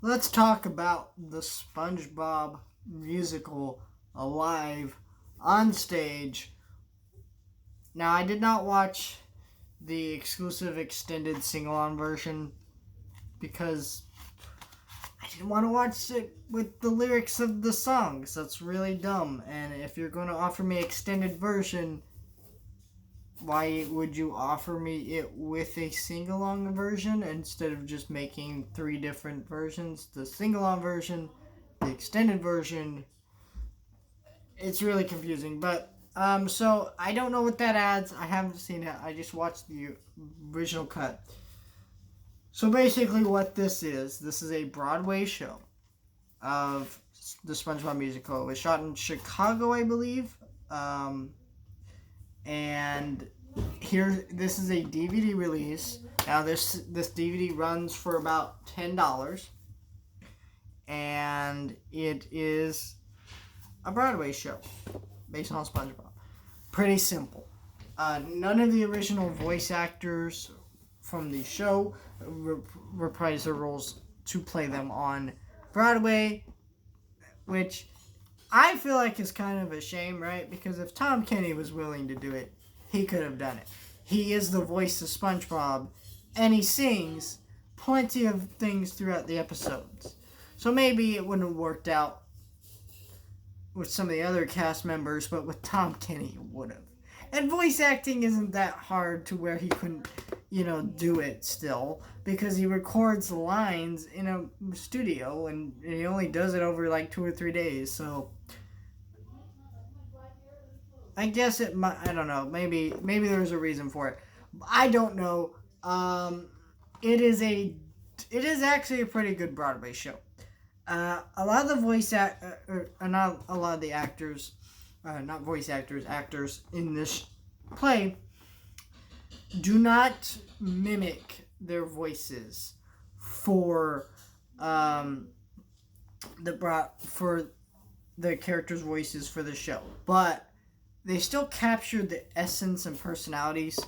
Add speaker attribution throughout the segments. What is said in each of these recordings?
Speaker 1: Let's talk about the Spongebob musical alive on stage. Now, I did not watch the exclusive extended sing along version because I didn't want to watch it with the lyrics of the songs. That's really dumb. And if you're going to offer me extended version, why would you offer me it with a sing along version instead of just making three different versions? The sing along version, the extended version. It's really confusing. But so I don't know what that adds. I haven't seen it. I just watched the original cut. So basically, what this is a Broadway show of the SpongeBob musical. It was shot in Chicago, I believe. And here, this is a DVD release. Now, this DVD runs for about $10, and it is a Broadway show based on SpongeBob. Pretty simple. None of the original voice actors from the show reprise their roles to play them on Broadway, which I feel like is kind of a shame, right? Because if Tom Kenny was willing to do it, he could have done it. He is the voice of SpongeBob, and he sings plenty of things throughout the episodes. So maybe it wouldn't have worked out with some of the other cast members, but with Tom Kenny, it would have. And voice acting isn't that hard to where he couldn't, do it still, because he records the lines in a studio, and he only does it over like 2 or 3 days, so I guess it might. I don't know. Maybe there's a reason for it. I don't know. It is actually a pretty good Broadway show. A lot of the not a lot of the actors, not voice actors, actors in this play do not mimic their voices for for the characters' voices for the show, but they still capture the essence and personalities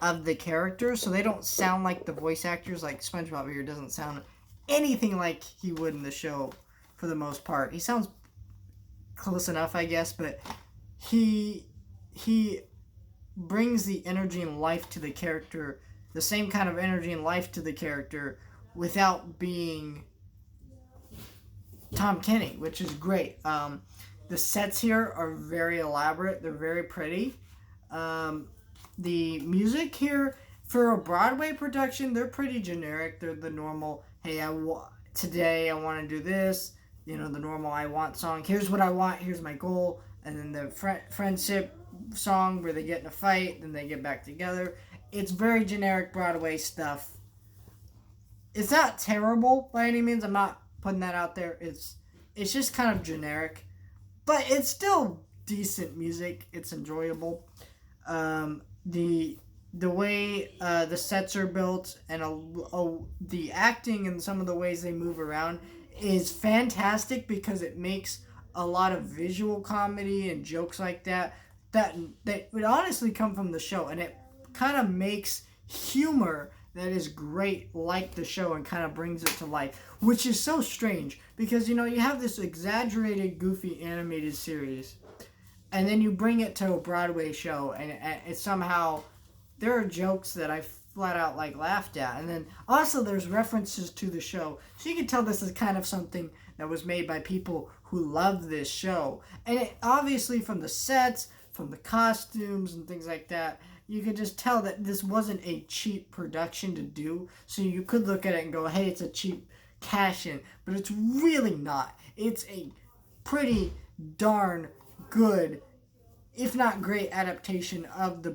Speaker 1: of the characters, so they don't sound like the voice actors. Like SpongeBob here doesn't sound anything like he would in the show for the most part. He sounds close enough, I guess, but he brings the energy and life to the character, the same kind of energy and life to the character without being Tom Kenny, which is great. The sets here are very elaborate. They're very pretty. The music here, for a Broadway production, they're pretty generic. They're the normal, hey, today I want to do this. The normal I want song. Here's what I want. Here's my goal. And then the friendship song where they get in a fight, then they get back together. It's very generic Broadway stuff. It's not terrible by any means. I'm not putting that out there. It's just kind of generic. But it's still decent music. It's enjoyable. The way the sets are built and the acting and some of the ways they move around is fantastic, because it makes a lot of visual comedy and jokes like that would honestly come from the show, and it kind of makes humor that is great like the show and kind of brings it to life, which is so strange because you have this exaggerated goofy animated series, and then you bring it to a Broadway show, and it somehow there are jokes that I flat out laughed at, and then also there's references to the show, so you can tell this is kind of something that was made by people who love this show, and it obviously from the sets, from the costumes and things like that, you could just tell that this wasn't a cheap production to do. So you could look at it and go, hey, it's a cheap cash in, but it's really not. It's a pretty darn good, if not great, adaptation of the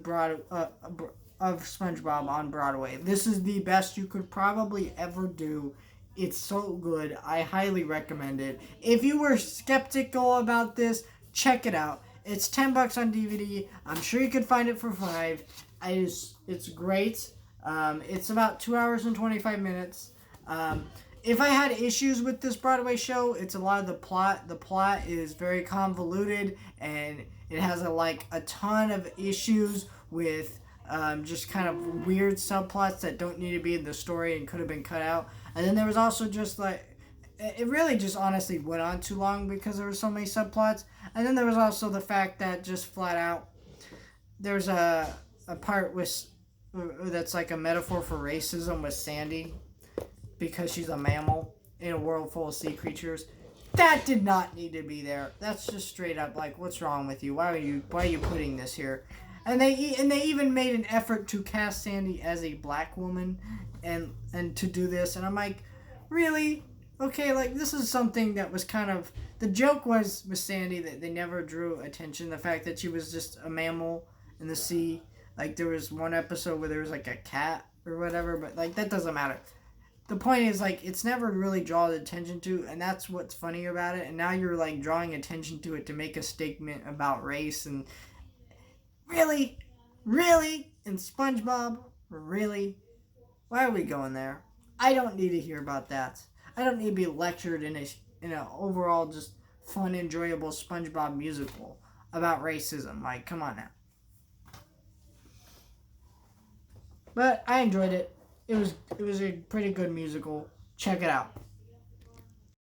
Speaker 1: of SpongeBob on Broadway. This is the best you could probably ever do. It's so good. I highly recommend it. If you were skeptical about this, check it out. It's $10 on DVD. I'm sure you could find it for $5. It's great. It's about 2 hours and 25 minutes. If I had issues with this Broadway show, it's a lot of the plot. The plot is very convoluted, and it has a ton of issues with just kind of weird subplots that don't need to be in the story and could have been cut out. And then there was also just it really just honestly went on too long because there were so many subplots. And then there was also the fact that just flat out there's a part with that's like a metaphor for racism with Sandy because she's a mammal in a world full of sea creatures. That did not need to be there. That's just straight up like, what's wrong with you? Why are you putting this here? And they even made an effort to cast Sandy as a black woman, and to do this. And I'm like, really? Okay, like this is something that was kind of the joke was with Sandy that they never drew attention. The fact that she was just a mammal in the sea. Like there was one episode where there was like a cat or whatever, but like that doesn't matter. The point is like it's never really drawn attention to, and that's what's funny about it. And now you're like drawing attention to it to make a statement about race. And really, really, in SpongeBob, really, why are we going there? I don't need to hear about that. I don't need to be lectured in a overall just fun, enjoyable SpongeBob musical about racism. Like, come on now. But I enjoyed it. It was a pretty good musical. Check it out.